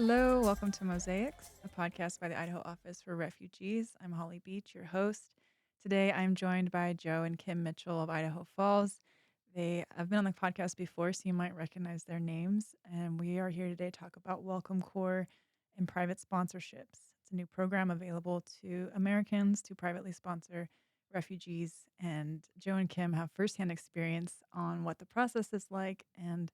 Hello, welcome to Mosaics, a podcast by the Idaho Office for Refugees. I'm Holly Beach, your host. Today I'm joined by Joe and Kim Mitchell of Idaho Falls. They have been on the podcast before, so you might recognize their names. And we are here today to talk about Welcome Corps and private sponsorships. It's a new program available to Americans to privately sponsor refugees. And Joe and Kim have firsthand experience on what the process is like and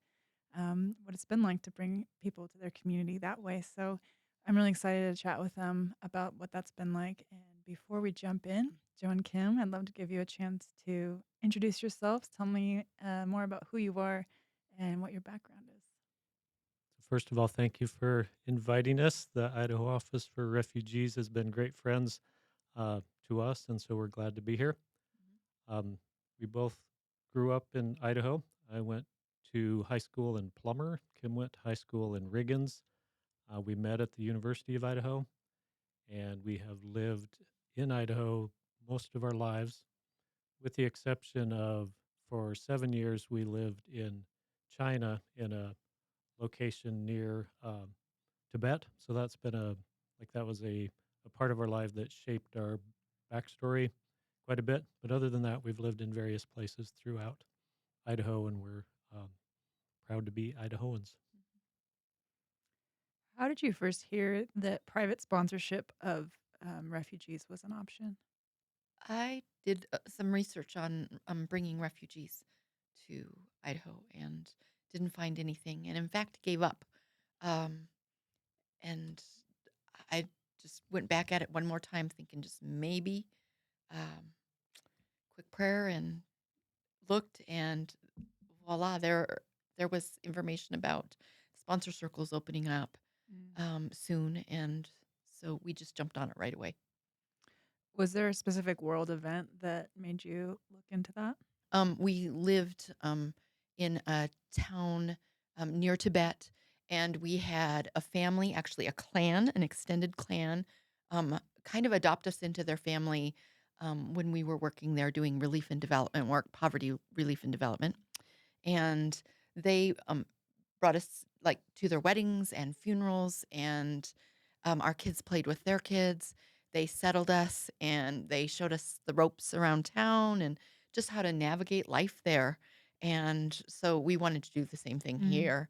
what it's been like to bring people to their community that way. So I'm really excited to chat with them about what that's been like. And before we jump in, Joe and Kim, I'd love to give you a chance to introduce yourselves. Tell me more about who you are and what your background is. First of all, thank you for inviting us. The Idaho Office for Refugees has been great friends to us, and so we're glad to be here. Um, we both grew up in Idaho. I went to high school in Plummer. Kim went to high school in Riggins. We met at the University of Idaho, and we have lived in Idaho most of our lives, with the exception of for 7 years we lived in China in a location near Tibet. So that's been that was a part of our life that shaped our backstory quite a bit. But other than that, we've lived in various places throughout Idaho, and we're um, proud to be Idahoans. How did you first hear that private sponsorship of refugees was an option? I did some research on bringing refugees to Idaho and didn't find anything, and in fact gave up. Um, and I just went back at it one more time, thinking just maybe, um, quick prayer, and looked, and voila, there was information about sponsor circles opening up Mm. soon, and so we just jumped on it right away. Was there a specific world event that made you look into that? We lived in a town near Tibet, and we had a family, actually a clan, an extended clan, kind of adopt us into their family when we were working there doing relief and development work, poverty relief and development. And they brought us like to their weddings and funerals, and our kids played with their kids. They settled us and they showed us the ropes around town and just how to navigate life there. And so we wanted to do the same thing Mm. here,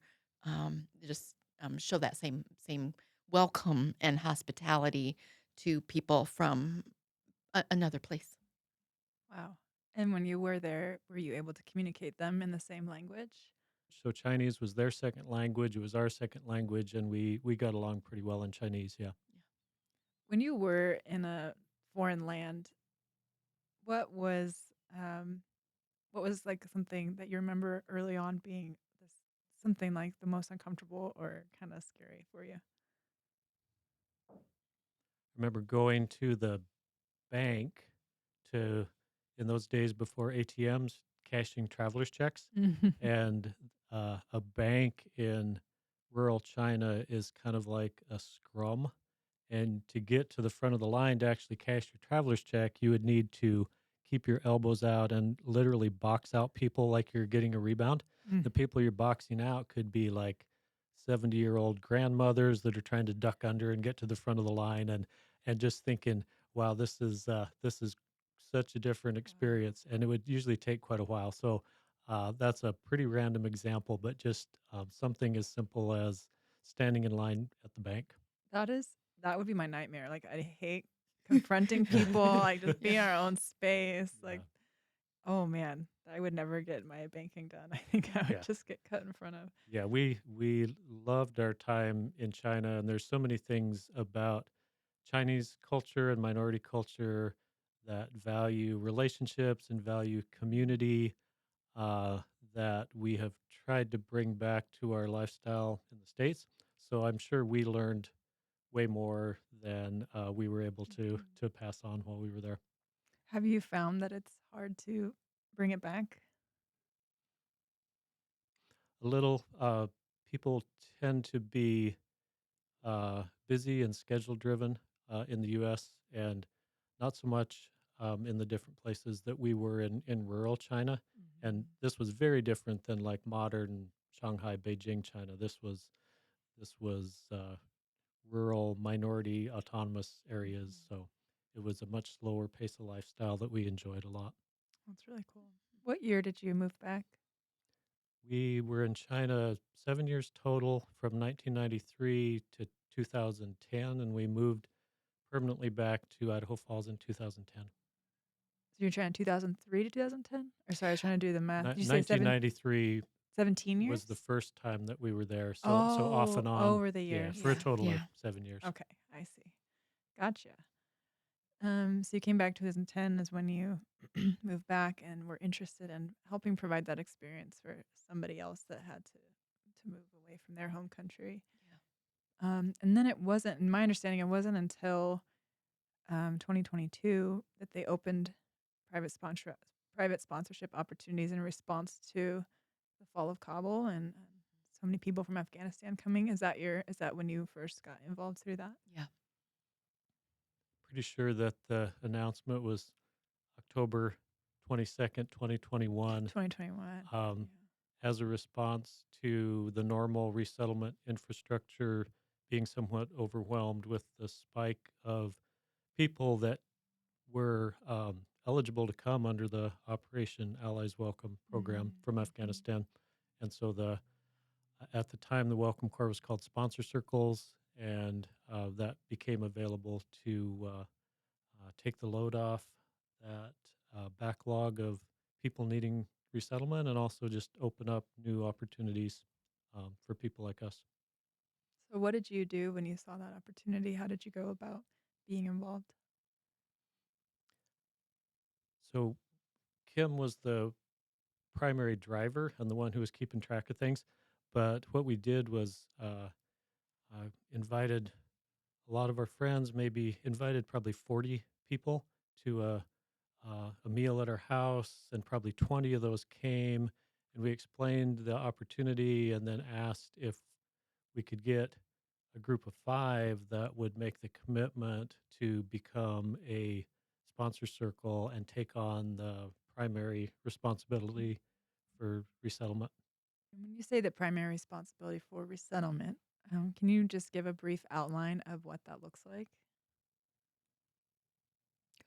just show that same welcome and hospitality to people from another place. Wow. And when you were there, were you able to communicate them in the same language? So Chinese was their second language. It was our second language, and we got along pretty well in Chinese. Yeah. When you were in a foreign land, what was um, what was like something that you remember early on being this something like the most uncomfortable or kind of scary for you? I remember going to the bank to in those days before ATMs, cashing traveler's checks, and a bank in rural China is kind of like a scrum. And to get to the front of the line to actually cash your traveler's check, you would need to keep your elbows out and literally box out people like you're getting a rebound. Mm. The people you're boxing out could be like 70-year-old grandmothers that are trying to duck under and get to the front of the line, and just thinking, wow, this is such a different Wow. experience, and it would usually take quite a while. So that's a pretty random example, but just something as simple as standing in line at the bank. That is that would be my nightmare. Like I hate confronting people, like just Yeah. be in our own space. Yeah. Like, oh man, I would never get my banking done. I think I would Yeah. just get cut in front of. Yeah, we loved our time in China, and there's so many things about Chinese culture and minority culture that value relationships and value community, uh, that we have tried to bring back to our lifestyle in the States. So I'm sure we learned way more than we were able to Mhm. to pass on while we were there. Have you found that it's hard to bring it back? A little people tend to be busy and schedule driven in the U.S. and not so much in the different places that we were in rural China. And Mhm. this was very different than like modern Shanghai, Beijing, China. This was this was rural, minority, autonomous areas. So it was a much slower pace of lifestyle that we enjoyed a lot. That's really cool. What year did you move back? We were in China 7 years total from 1993 to 2010, and we moved permanently back to Idaho Falls in 2010. So you're trying 2003 to 2010? Or sorry, I was trying to do the math. Did you say 1993 17 was the years? first time that we were there. So off Oh, and on, over the yeah, years. for a Yeah. total of Yeah. 7 years. Okay, I see. Gotcha. So you came back 2010 is when you moved back and were interested in helping provide that experience for somebody else that had to move away from their home country. And then it wasn't, in my understanding, it wasn't until 2022 that they opened private sponsor private sponsorship opportunities in response to the fall of Kabul and so many people from Afghanistan coming. Is that when you first got involved through that? Yeah. Pretty sure that the announcement was October 22nd, 2021, 2021. um, as a response to the normal resettlement infrastructure being somewhat overwhelmed with the spike of people that were eligible to come under the Operation Allies Welcome program from Afghanistan. And so at the time, the Welcome Corps was called Sponsor Circles, and that became available to take the load off that backlog of people needing resettlement and also just open up new opportunities for people like us. So what did you do when you saw that opportunity? How did you go about being involved? So Kim was the primary driver and the one who was keeping track of things. But what we did was invited a lot of our friends, maybe invited probably 40 people to a meal at our house, and probably 20 of those came. And we explained the opportunity and then asked if we could get a group of 5 that would make the commitment to become a sponsor circle and take on the primary responsibility for resettlement. And when you say the primary responsibility for resettlement, can you just give a brief outline of what that looks like? Go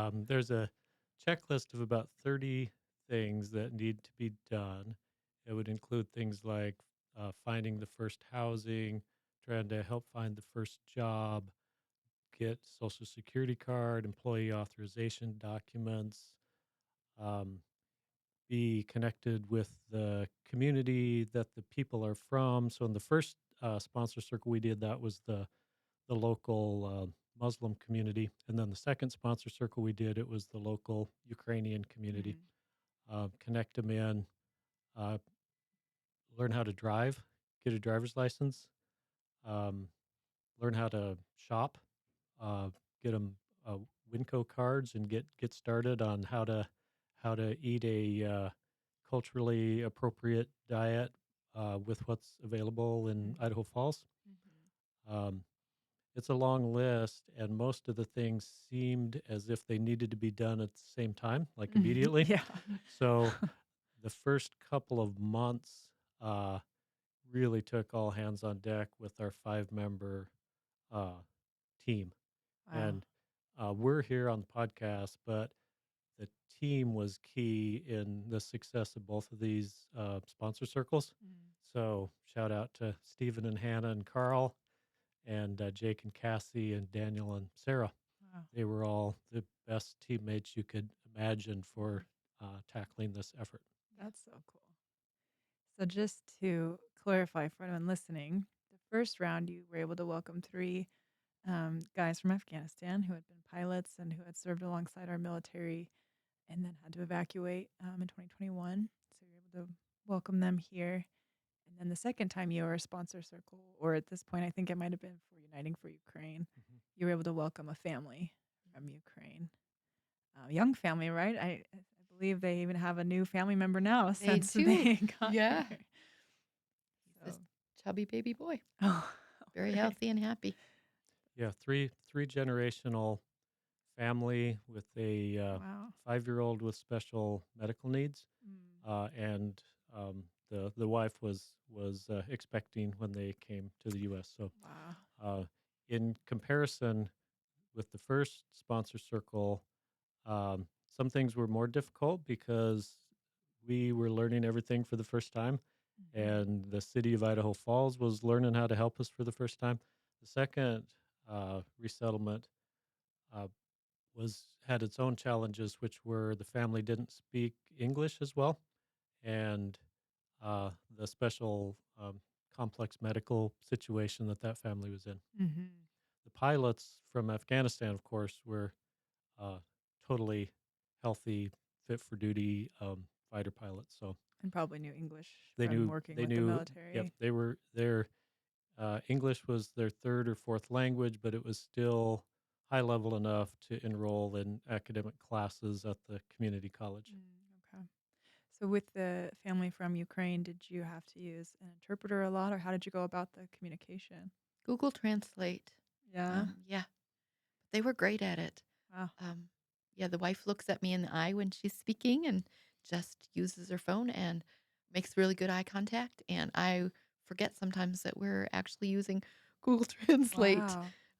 ahead. There's a checklist of about 30 things that need to be done. It would include things like finding the first housing, trying to help find the first job, get social security card, employee authorization documents, um, be connected with the community that the people are from. So in the first sponsor circle we did, that was the local Muslim community, and then the second sponsor circle we did, it was the local Ukrainian community. Connect them in, uh, learn how to drive, get a driver's license, um, learn how to shop, uh, get them Winco cards, and get started on how to eat a culturally appropriate diet with what's available in Idaho Falls. Um, it's a long list, and most of the things seemed as if they needed to be done at the same time, like immediately. Yeah. So the first couple of months uh, really took all hands on deck with our 5-member uh, team. Wow. And we're here on the podcast, but the team was key in the success of both of these sponsor circles. So shout out to Stephen and Hannah and Carl, and Jake and Cassie and Daniel and Sarah. Wow. They were all the best teammates you could imagine for tackling this effort. That's so cool. So just to clarify for anyone listening, the first round you were able to welcome 3 guys from Afghanistan who had been pilots and who had served alongside our military and then had to evacuate in 2021. So you were able to welcome them here. And then the second time you were a sponsor circle, or at this point, I think it might have been for Uniting for Ukraine, you were able to welcome a family from Ukraine. Young family, right? I believe they even have a new family member now They since do. they got Yeah. here. This So, chubby baby boy. oh, Very great. healthy and happy. Yeah, three generational family with a Wow. 5-year-old with special medical needs, Mm. and the wife was expecting when they came to the U.S. So, Wow. uh, in comparison with the first sponsor circle, some things were more difficult because we were learning everything for the first time, Mhm. and the city of Idaho Falls was learning how to help us for the first time. The second resettlement uh, was had its own challenges, which were the family didn't speak English as well, and the special complex medical situation that that family was in. Mhm. The pilots from Afghanistan, of course, were uh, totally healthy, fit for duty fighter pilots. So And probably knew English they from knew working they with the knew. Yep, military. they were their English was their third or fourth language, but it was still high level enough to enroll in academic classes at the community college. Okay. So with the family from Ukraine, did you have to use an interpreter a lot, or how did you go about the communication? Google Translate. Yeah. Yeah, they were great at it. Wow. Um, yeah, the wife looks at me in the eye when she's speaking and just uses her phone and makes really good eye contact. And I forget sometimes that we're actually using Google Translate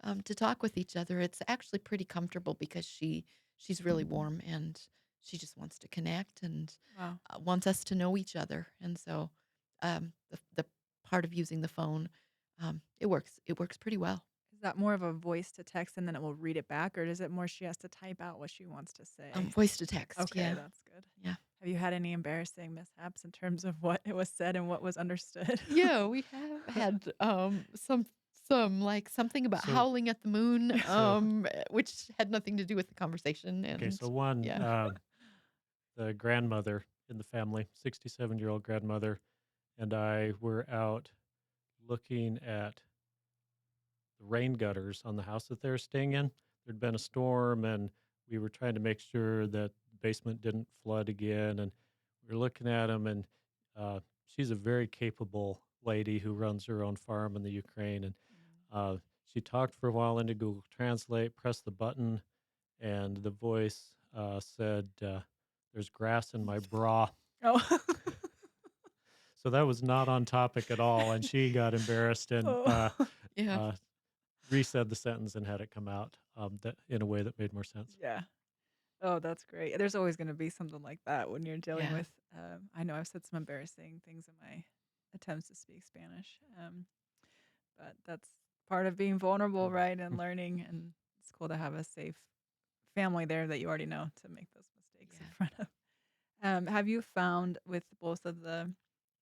Wow. to talk with each other. It's actually pretty comfortable because she's really warm and she just wants to connect and Wow. wants us to know each other. And so the part of using the phone, it works. It works pretty well. Is that more of a voice to text and then it will read it back, or is it more she has to type out what she wants to say? Voice to text. Okay, Yeah, that's good. yeah. Have you had any embarrassing mishaps in terms of what it was said and what was understood? Yeah, we have had, like, something about So howling at the moon, so which had nothing to do with the conversation, okay, and so one yeah. the grandmother in the family, 67-year-old grandmother, and I were out looking at the rain gutters on the house that they were staying in. There'd been a storm, and we were trying to make sure that the basement didn't flood again. And we were looking at them, and she's a very capable lady who runs her own farm in the Ukraine. And uh, she talked for a while into Google Translate, pressed the button, and the voice said, "There's grass in my bra." Oh. So that was not on topic at all, and she got embarrassed and Oh. Yeah, uh, resaid the sentence and had it come out that in a way that made more sense. Yeah. Oh, that's great. There's always gonna be something like that when you're dealing yeah, with, I know I've said some embarrassing things in my attempts to speak Spanish, but that's part of being vulnerable, right, and Mm. learning, and it's cool to have a safe family there that you already know to make those mistakes in yeah. front of. Have you found with both of the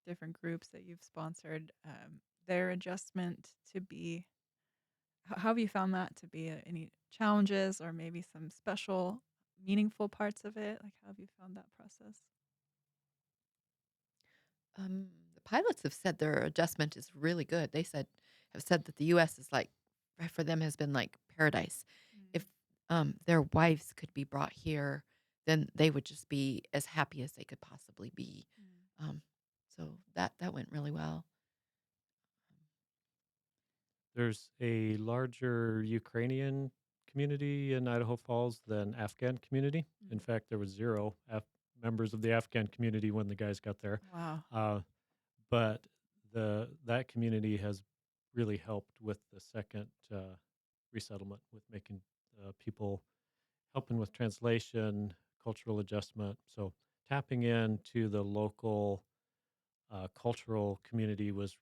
different groups that you've sponsored, their adjustment to be how have you found that to be, any challenges or maybe some special meaningful parts of it? Like, how have you found that process? The pilots have said their adjustment is really good. They have said that the US is like for them has been like paradise. Mm, If, their wives could be brought here, then they would just be as happy as they could possibly be. mm. Um, so that went really well. There's a larger Ukrainian community in Idaho Falls than Afghan community. In Mhm. fact, there was zero members of the Afghan community when the guys got there. Wow. Uh, but the that community has really helped with the second resettlement, with making people helping with translation, cultural adjustment. So tapping into the local cultural community was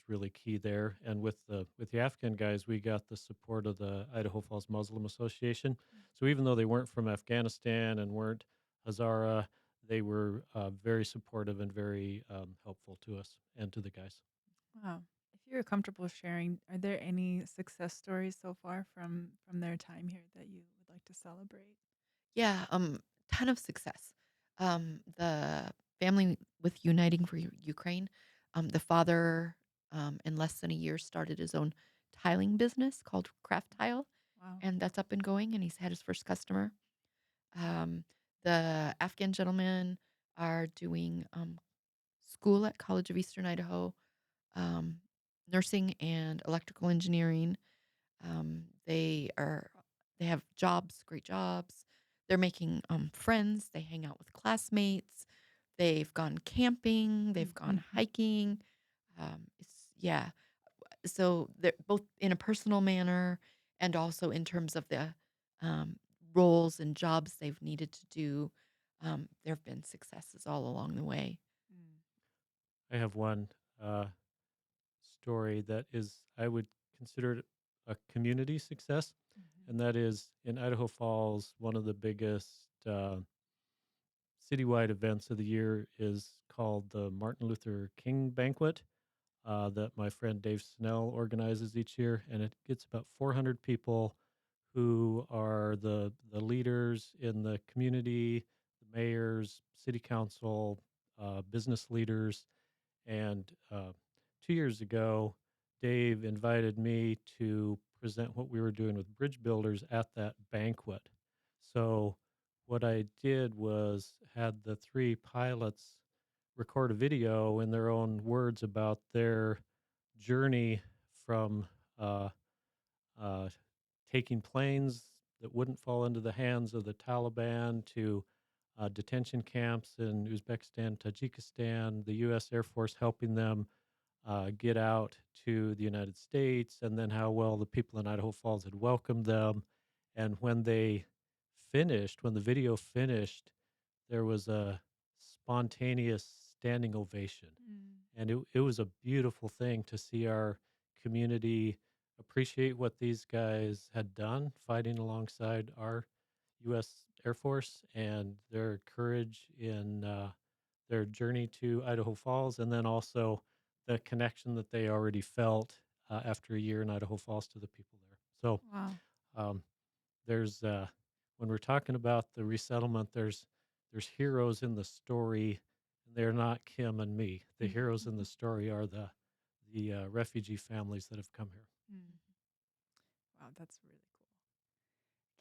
really key there. And with the Afghan guys, we got the support of the Idaho Falls Muslim Association. So even though they weren't from Afghanistan and weren't Hazara, they were very supportive and very helpful to us and to the guys. Wow. If you're comfortable sharing, are there any success stories so far from their time here that you would like to celebrate? Yeah, ton of success. The family with Uniting for Ukraine, the father, in less than a year, started his own tiling business called Craft Tile, Wow. and that's up and going, and he's had his first customer. Um, the Afghan gentlemen are doing school at College of Eastern Idaho, um, nursing and electrical engineering. They are they have jobs, great jobs. They're making friends. They hang out with classmates. They've gone camping, they've gone Mhm. hiking. It's yeah. So they're both in a personal manner and also in terms of the um, roles and jobs they've needed to do. There have been successes all along the way. Mm. I have one uh, story that is, I would consider it a community success, Mhm. and that is in Idaho Falls. One of the biggest citywide events of the year is called the Martin Luther King Banquet that my friend Dave Snell organizes each year, and it gets about 400 people who are the leaders in the community, the mayors, city council, business leaders, and 2 years ago, Dave invited me to present what we were doing with bridge builders at that banquet. So, what I did was had the three pilots record a video in their own words about their journey from uh, uh, taking planes that wouldn't fall into the hands of the Taliban to detention camps in Uzbekistan, Tajikistan, the U.S. Air Force helping them get out to the United States, and then how well the people in Idaho Falls had welcomed them. And when the video finished, there was a spontaneous standing ovation. Mm. And it was a beautiful thing to see our community appreciate what these guys had done, fighting alongside our U.S. Air Force and their courage in their journey to Idaho Falls, and then also the connection that they already felt after a year in Idaho Falls to the people there. So Wow. um, there's when we're talking about the resettlement, there's heroes in the story. They're not Kim and me. The heroes in the story are the refugee families that have come here. Mm. Wow, that's really cool.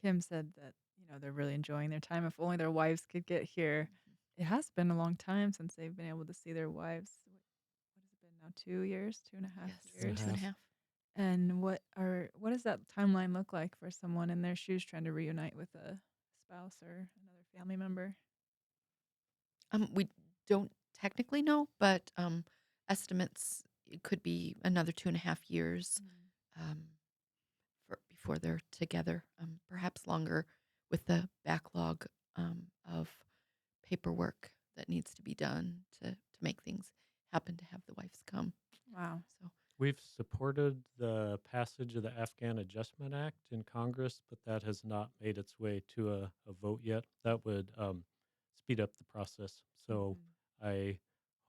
Kim said that, they're really enjoying their time. If only their wives could get here. It has been a long time since they've been able to see their wives. What has it been now? 2 years, two and a half Yes, And a years. two and a half. half. And what does that timeline look like for someone in their shoes trying to reunite with a spouse or another family member? We don't technically know, but estimates it could be another 2.5 years Mm. um, before they're together, perhaps longer with the backlog of paperwork that needs to be done to make things happen to have the wives come. Wow. So, We've supported the passage of the Afghan Adjustment Act in Congress, but that has not made its way to a vote yet. That would speed up the process. So Mhm. I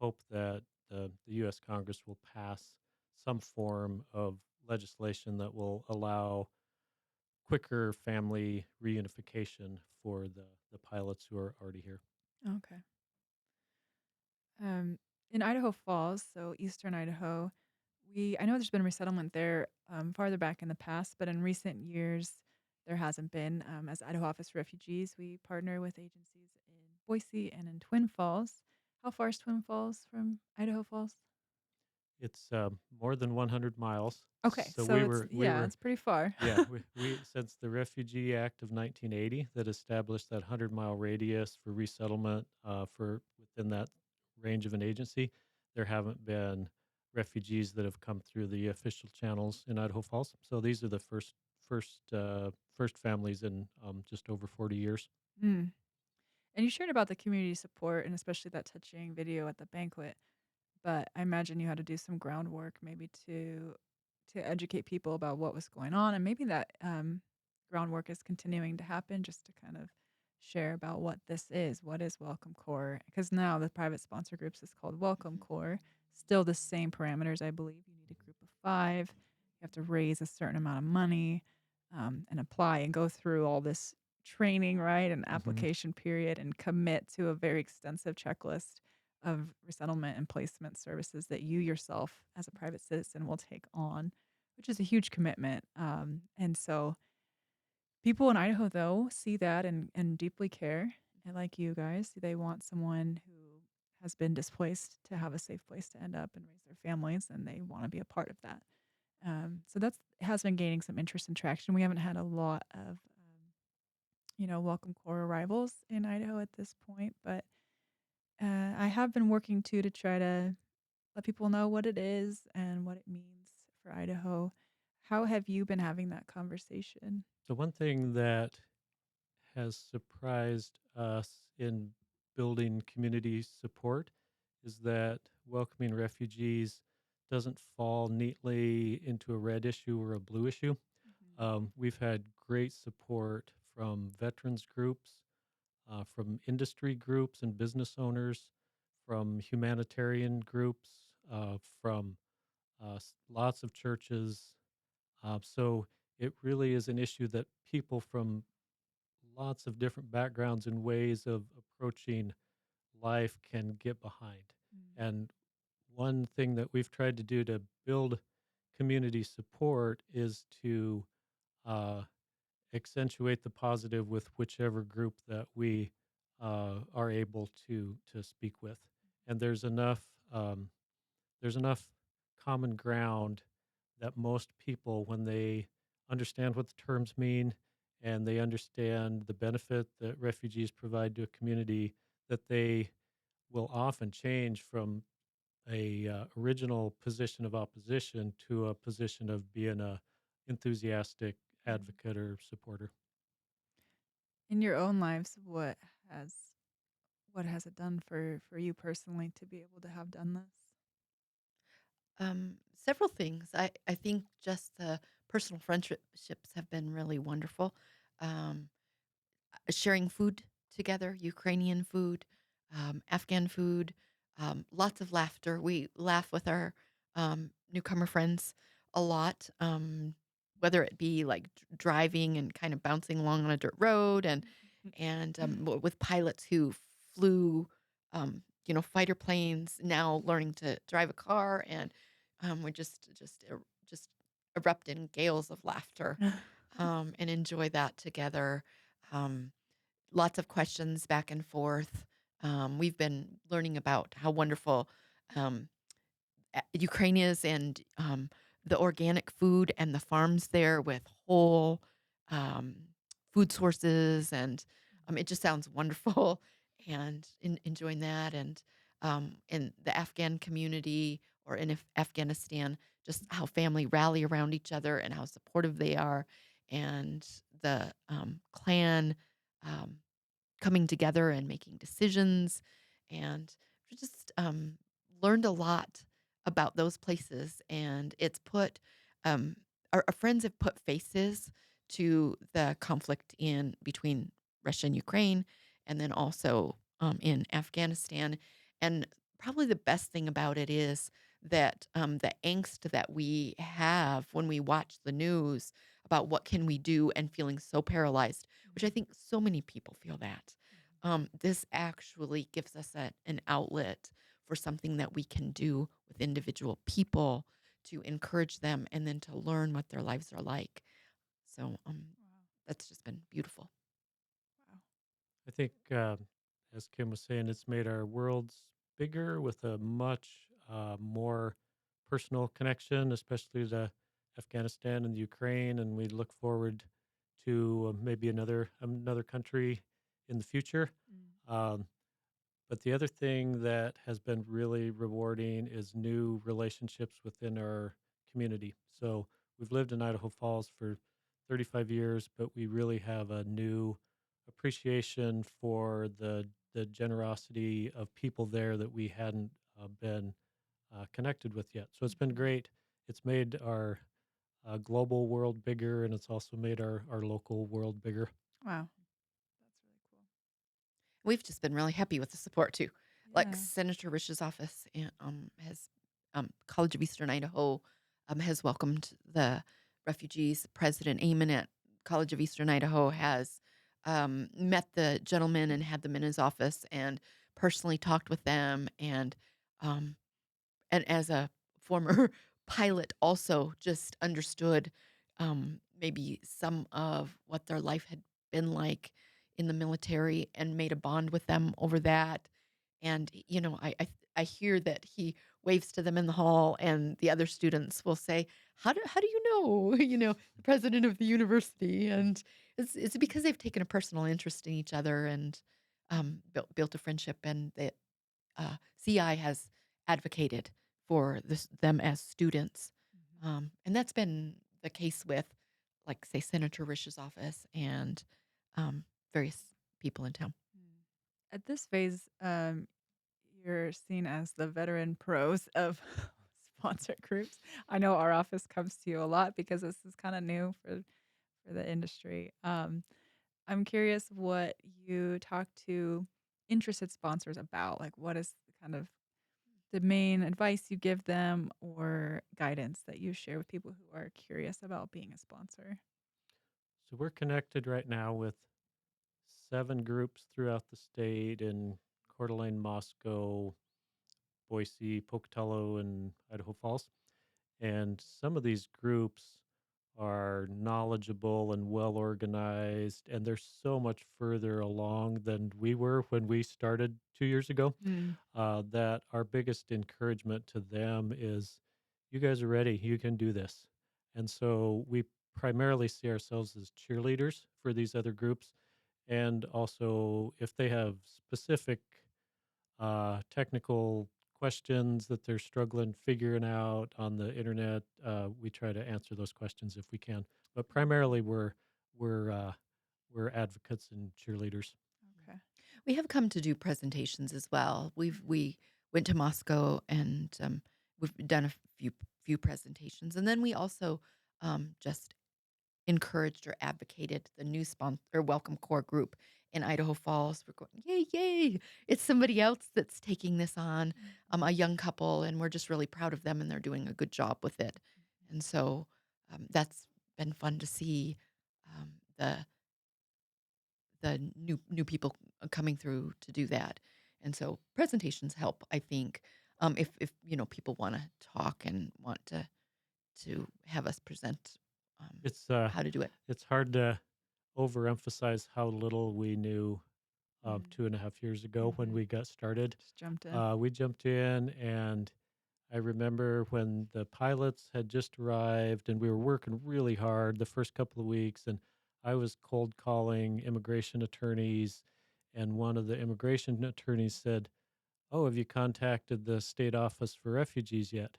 hope that the U.S. Congress will pass some form of legislation that will allow quicker family reunification for the pilots who are already here. Okay. Um, in Idaho Falls, so eastern Idaho, I know there's been resettlement there farther back in the past, but in recent years, there hasn't been. As Idaho Office for Refugees, we partner with agencies in Boise and in Twin Falls. How far is Twin Falls from Idaho Falls? It's more than 100 miles. Okay, So so it's we yeah, were it's pretty far. Yeah, we since the Refugee Act of 1980 that established that 100-mile radius for resettlement for within that range of an agency, there haven't been refugees that have come through the official channels in Idaho Falls. So these are the first families in just over 40 years. Mm. And you shared about the community support and especially that touching video at the banquet. But I imagine you had to do some groundwork maybe to educate people about what was going on, and maybe that, groundwork is continuing to happen just to kind of share about what this is. What is Welcome Corps? Because now the private sponsor groups is called Welcome mhm, Corps. Still the same parameters, I believe. You need a group of 5. You have to raise a certain amount of money, and apply and go through all this training, right, and Hmm. application period and commit to a very extensive checklist of resettlement and placement services that you yourself as a private citizen will take on, which is a huge commitment. And so people in Idaho, though, see that and deeply care. And like you guys, they want someone who has been displaced to have a safe place to end up and raise their families, and they want to be a part of that. So that's has been gaining some interest and traction. We haven't had a lot of, Welcome Corps arrivals in Idaho at this point, but have been working too to try to let people know what it is and what it means for Idaho. How have you been having that conversation? So, one thing that has surprised us in building community support is that welcoming refugees doesn't fall neatly into a red issue or a blue issue. Mhm. We've had great support from veterans groups, from industry groups and business owners, from humanitarian groups, from lots of churches. So it really is an issue that people from lots of different backgrounds and ways of approaching life can get behind. Mm. And one thing that we've tried to do to build community support is to uh, accentuate the positive with whichever group that we are able to speak with. And um, there's enough common ground that most people, when they understand what the terms mean and they understand the benefit that refugees provide to a community, that they will often change from a original position of opposition to a position of being a enthusiastic Mm. advocate or supporter. In your own lives, has what has it done for you personally to be able to have done this? Several things. I think just the personal friendships have been really wonderful. Um, Sharing food together, Ukrainian food, Afghan food, lots of laughter. We laugh with our newcomer friends a lot, whether it be like driving and kind of bouncing along on a dirt road, and with pilots who flew, fighter planes, now learning to drive a car, and we just erupt in gales of laughter, and enjoy that together. Um, Lots of questions back and forth. We've been learning about how wonderful um, Ukraine is, and the organic food and the farms there with whole um, food sources, and it just sounds wonderful. And enjoying that, and in the Afghan community or in Afghanistan, just how family rally around each other and how supportive they are, and the clan. Um, Coming together and making decisions, and we just learned a lot about those places, and it's put our friends have put faces to the conflict in between Russia and Ukraine, and then also in Afghanistan. And probably the best thing about it is that the angst that we have when we watch the news about what can we do and feeling so paralyzed, which I think so many people feel that. This actually gives us an outlet for something that we can do with individual people to encourage them and then to learn what their lives are like. So Wow. that's just been beautiful. Wow. I think, as Kim was saying, it's made our worlds bigger with a much more personal connection, especially to Afghanistan and the Ukraine, and we look forward to maybe another country in the future. Mm. Um, but the other thing that has been really rewarding is new relationships within our community. So we've lived in Idaho Falls for 35 years, but we really have a new appreciation for the generosity of people there that we hadn't been connected with yet. So it's been Mhm. great. It's made our global world bigger, and it's also made our local world bigger. Wow. That's really cool. We've just been really happy with the support too. Like Yeah. Senator Rich's office has College of Eastern Idaho has welcomed the refugees. President Amon at College of Eastern Idaho has met the gentleman and had them in his office and personally talked with them, um, and as a former pilot, also just understood maybe some of what their life had been like in the military and made a bond with them over that. And I hear that he waves to them in the hall, and the other students will say, "How do you know?" The president of the university, and it's because they've taken a personal interest in each other and built a friendship, and CI has advocated for them as students. Mhm. And that's been the case with, like, say, Senator Rish's office and um, various people in town. Mm. At this phase, you're seen as the veteran pros of sponsor groups. I know our office comes to you a lot because this is kind of new for the industry. I'm curious what you talk to interested sponsors about. Like, what is kind of the main advice you give them or guidance that you share with people who are curious about being a sponsor? So we're connected right now with 7 groups throughout the state in Coeur d'Alene, Moscow, Boise, Pocatello, and Idaho Falls. And some of these groups are knowledgeable and well organized, and they're so much further along than we were when we started 2 years ago. Mm. That our biggest encouragement to them is, you guys are ready, you can do this. And so we primarily see ourselves as cheerleaders for these other groups. And also, if they have specific technical questions that they're struggling figuring out on the internet, we try to answer those questions if we can. But primarily, we're uh, we're advocates and cheerleaders. Okay. We have come to do presentations as well. We went to Moscow and we've done a few presentations, and then we also just encouraged or advocated the new sponsor or Welcome Core group in Idaho Falls. We're going, yay, yay! It's somebody else that's taking this on, Mhm. a young couple, and we're just really proud of them, and they're doing a good job with it. And so that's been fun to see the new people coming through to do that. And so presentations help, I think, if people want to talk and want to have us present It's how to do it. it's hard to overemphasize how little we knew Mm. 2.5 years ago when Mhm. we got started. Just jumped in. We jumped in, and I remember when the pilots had just arrived, and we were working really hard the first couple of weeks, and I was cold calling immigration attorneys, and one of the immigration attorneys said, "Oh, have you contacted the state office for refugees yet?"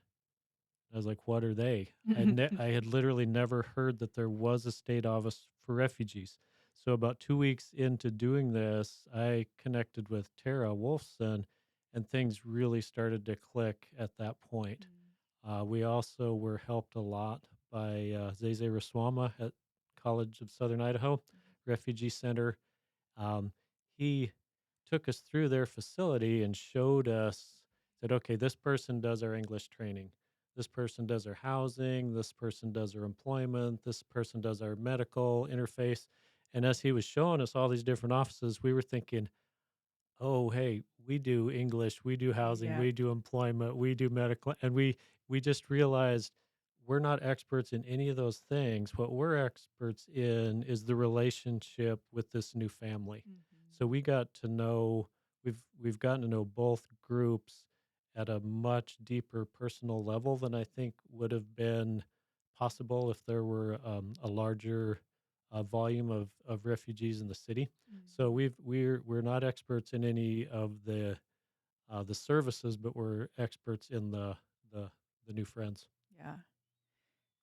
I was like, "What are they?" I had literally never heard that there was a state office for refugees. So about 2 weeks into doing this, I connected with Tara Wolfson, and things really started to click at that point. Mm. We also were helped a lot by Zeze Raswama at College of Southern Idaho Refugee Center. um, he took us through their facility and showed us, said, okay, this person does our English training. This person does our housing. This person does our employment. This person does our medical interface. And as he was showing us all these different offices, we were thinking, oh, hey, we do English, we do housing, Yep. we do employment, we do medical. And we just realized we're not experts in any of those things. What we're experts in is the relationship with this new family. Mhm. So we got to know, we've gotten to know both groups at a much deeper personal level than I think would have been possible if there were a larger volume of refugees in the city. So Mhm. we're not experts in any of the services, but we're experts in the the new friends. Yeah.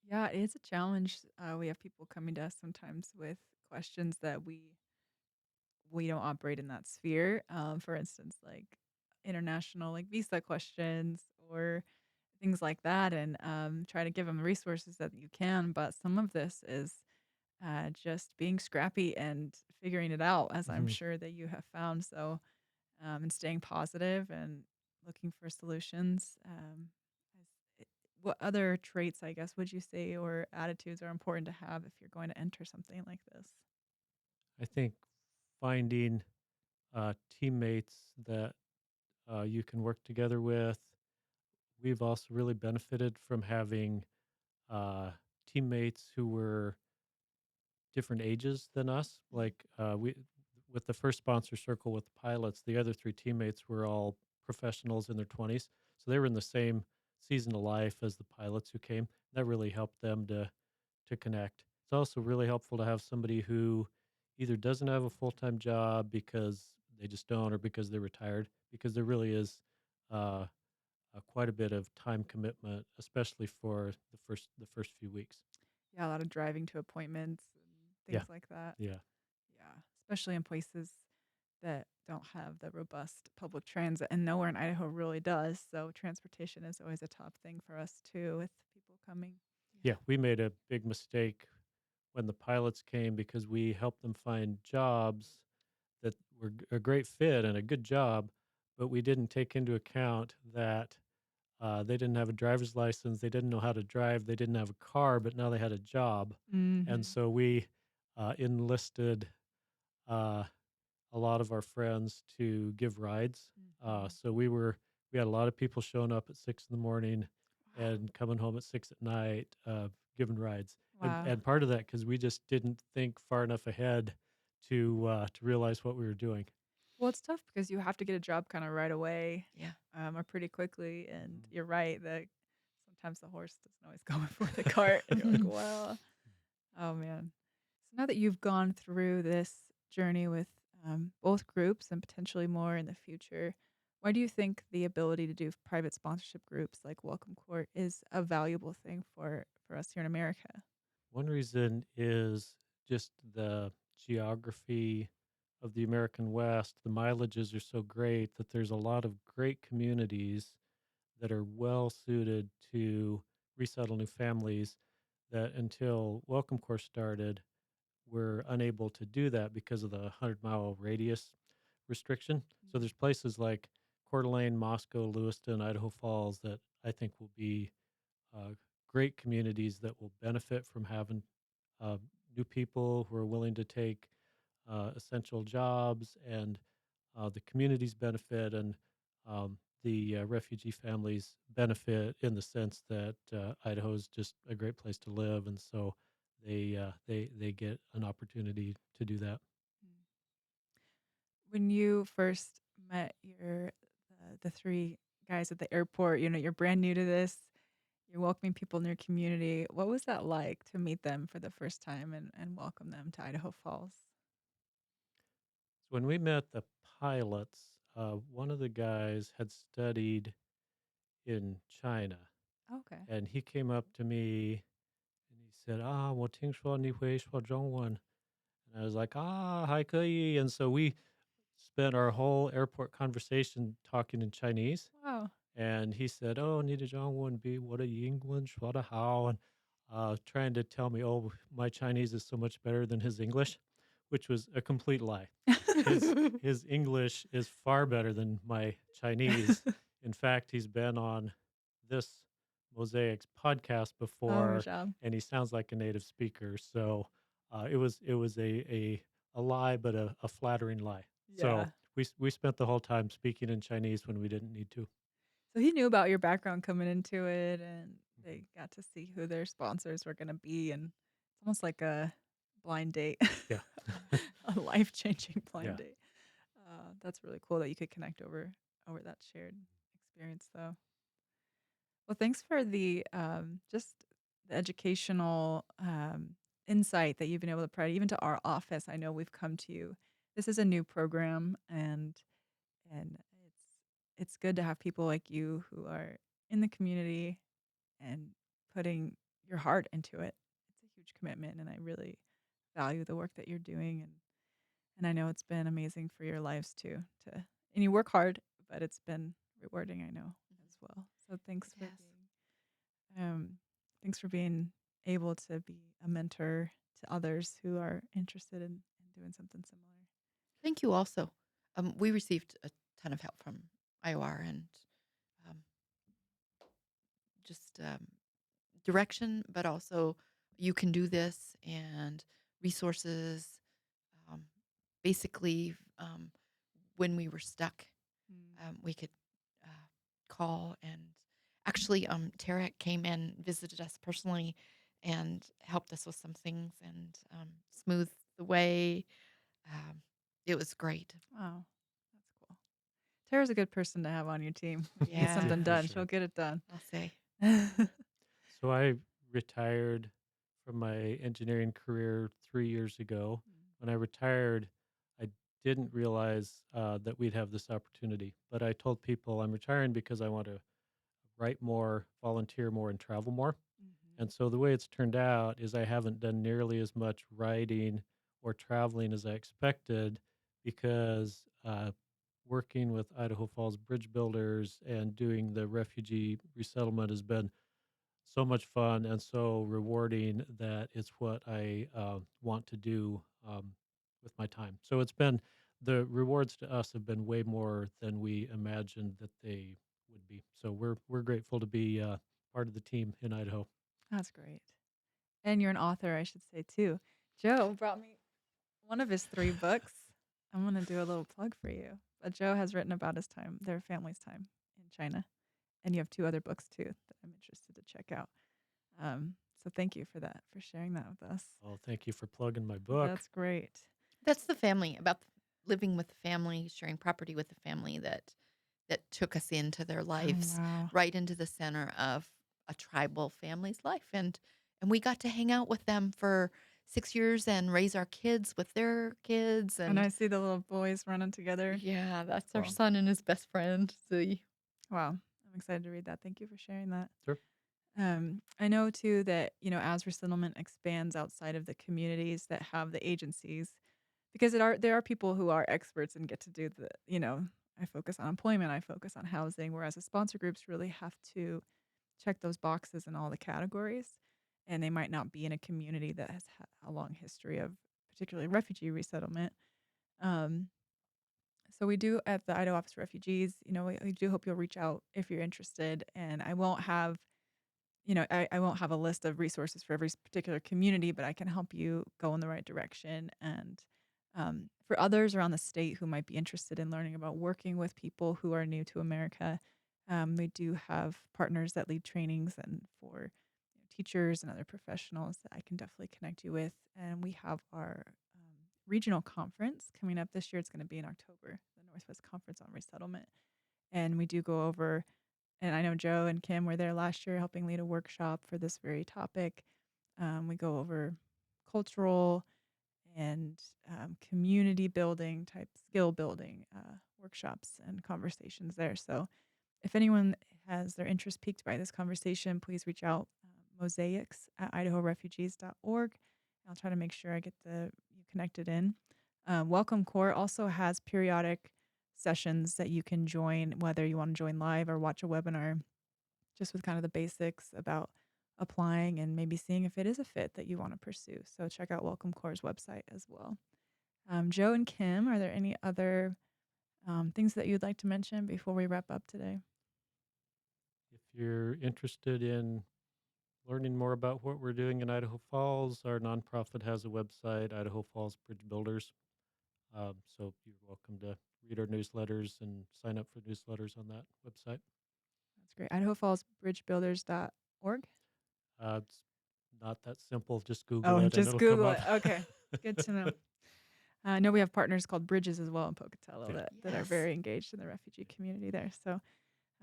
Yeah, it is a challenge. We have people coming to us sometimes with questions that we don't operate in that sphere. For instance, like international like visa questions or things like that, and try to give them the resources that you can. But some of this is just being scrappy and figuring it out, as I'm Mhm. sure that you have found. So, and staying positive and looking for solutions. It- what other traits, I guess, would you say or attitudes are important to have if you're going to enter something like this? I think finding teammates that you can work together with. We've also really benefited from having uh, teammates who were different ages than us. Like we, with the first sponsor circle with the pilots, the other 3 teammates were all professionals in their 20s, so they were in the same season of life as the pilots who came. That really helped them to connect. It's also really helpful to have somebody who either doesn't have a full time job because they just don't, or because they're retired, because there really is uh, quite a bit of time commitment, especially for the first few weeks. Yeah, a lot of driving to appointments and Yeah, things like that. yeah, Yeah, especially in places that don't have the robust public transit, and nowhere in Idaho really does. So transportation is always a top thing for us too, with people coming. yeah. We made a big mistake when the pilots came because we helped them find jobs that were a great fit and a good job, but we didn't take into account that they didn't have a driver's license, they didn't know how to drive, they didn't have a car, but now they had a job, and Mhm. so we enlisted uh, a lot of our friends to give rides. Mhm. So we had a lot of people showing up at 6 in the morning Wow. and coming home at 6 at night, giving rides. And Wow. and part of that because we just didn't think far enough ahead to realize what we were doing. Well, it's tough because you have to get a job kind of right away, Yeah. or pretty quickly. And Mm. you're right that sometimes the horse doesn't always go before the cart, and you're like, well, oh man. So now that you've gone through this journey with both groups and potentially more in the future, why do you think the ability to do private sponsorship groups like Welcome Court is a valuable thing for us here in America? One reason is just the geography of the American West. The mileages are so great that there's a lot of great communities that are well suited to resettle new families that until Welcome Course started, were unable to do that because of the 100-mile radius restriction. So there's places like Coeur d'Alene, Moscow, Lewiston, Idaho Falls that I think will be uh, great communities that will benefit from having uh, new people who are willing to take essential jobs, and the communities benefit, and the refugee families benefit in the sense that Idaho is just a great place to live, and so they get an opportunity to do that. Mm. When you first met the three guys at the airport, you're brand new to this. You're welcoming people in your community. What was that like to meet them for the first time and welcome them to Idaho Falls? So when we met the pilots, one of the guys had studied in China, Okay. and he came up to me and he said, "Ah, 我听说你会说中文." And I was like, "Ah, 还可以." And so we spent our whole airport conversation talking in Chinese. Wow. And he said, "Oh, 你的中文比我的英文说得好," and trying to tell me, "Oh, my Chinese is so much better than his English," which was a complete lie. His English is far better than my Chinese. In fact, he's been on this Mosaics podcast Oh, good before, job. and he sounds like a native speaker. So it was a lie, but a flattering lie. So Yeah. we spent the whole time speaking in Chinese when we didn't need to. So he knew about your background coming into it, and they got to see who their sponsors were gonna be, and it's almost like a blind date, Yeah. a life-changing blind Yeah. date. That's really cool that you could connect over that shared experience, though. Well, thanks for the just the educational insight that you've been able to provide, even to our office. I know we've come to you. This is a new program, and it's good to have people like you who are in the community and putting your heart into it. It's a huge commitment, and I really value the work that you're doing, and I know it's been amazing for your lives too. And you work hard, but it's been rewarding, I know, as well. So It has. um thanks for being able to be a mentor to others who are interested in doing something similar. Thank you also. We received a ton of help from IOR and um, just direction, but also you can do this and resources. Um, basically, when we were stuck, Mm. we could call and actually, Tara came and visited us personally and helped us with some things and smoothed the way. Um, it was great. Wow, that's cool. Tara's a good person to have on your team. If you need Yeah, something For done, she'll sure. get it done. I'll say. So I retired from my engineering career 3 years ago. Mm. When I retired, I didn't realize that we'd have this opportunity. But I told people I'm retiring because I want to write more, volunteer more, and travel more. Mhm. And so the way it's turned out is I haven't done nearly as much writing or traveling as I expected because working with Idaho Falls Bridge Builders and doing the refugee resettlement has been so much fun and so rewarding that it's what I want to do with my time. So it's been the rewards to us have been way more than we imagined that they would be. So we're grateful to be part of the team in Idaho. That's great. And you're an author, I should say, too. Joe brought me one of his 3 books. I'm gonna do a little plug for you. Joe has written about his time, their family's time in China, and you have 2 other books too that I'm interested to check out. So thank you for that, for sharing that with us. Oh, thank you for plugging my book. That's great. That's the family, about living with the family, sharing property with the family that took us into their Oh, lives, wow. right into the center of a tribal family's life, and we got to hang out with them for 6 years and raise our kids with their kids, And and I see the little boys running together. yeah, that's our Cool. son and his best friend, Z. Wow. I'm excited to read that. Thank you for sharing that. Sure. I know too that, as resettlement expands outside of the communities that have the agencies, because there are people who are experts and get to do I focus on employment, I focus on housing, whereas the sponsor groups really have to check those boxes in all the categories, and they might not be in a community that has a long history of particularly refugee resettlement. Um, so we do at the Idaho Office for Refugees, we do hope you'll reach out if you're interested, and I won't have a list of resources for every particular community, but I can help you go in the right direction. And for others around the state who might be interested in learning about working with people who are new to America, we do have partners that lead trainings and for teachers and other professionals that I can definitely connect you with. And we have our regional conference coming up this year. It's going to be in October, the Northwest Conference on Resettlement. And we do go over and I know Joe and Kim were there last year helping lead a workshop for this very topic. We go over cultural and community building type skill building workshops and conversations there. So if anyone has their interest piqued by this conversation, please reach out Mosaics at idahorefugees.org. I'll try to make sure I get you connected in. Welcome Core also has periodic sessions that you can join, whether you want to join live or watch a webinar, just with kind of the basics about applying and maybe seeing if it is a fit that you want to pursue. So check out Welcome Core's website as well. Joe and Kim, are there any other things that you'd like to mention before we wrap up today? If you're interested in learning more about what we're doing in Idaho Falls, our nonprofit has a website, Idaho Falls Bridge Builders. So you're welcome to read our newsletters and sign up for newsletters on that website. That's great. Idaho Falls Bridge Builders.org. It's not that simple. Just Google Oh, it and just it'll come Google up. it. Okay. Good to know. I know we have partners called Bridges as well in Pocatello Okay. that are Yes. very engaged in the refugee community there. So,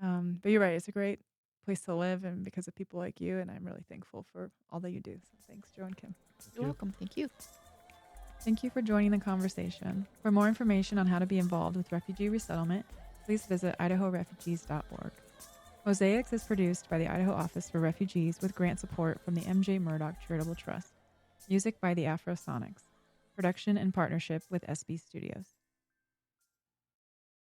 but you're right. It's a great place to live and because of people like you. And I'm really thankful for all that you do. So thanks, Joe and Kim. Thank You're you. welcome. Thank you. Thank you for joining the conversation. For more information on how to be involved with refugee resettlement, please visit idahorefugees.org. Mosaics is produced by the Idaho Office for Refugees with grant support from the M.J. Murdoch Charitable Trust. Music by the Afrosonics. Production in partnership with SB Studios.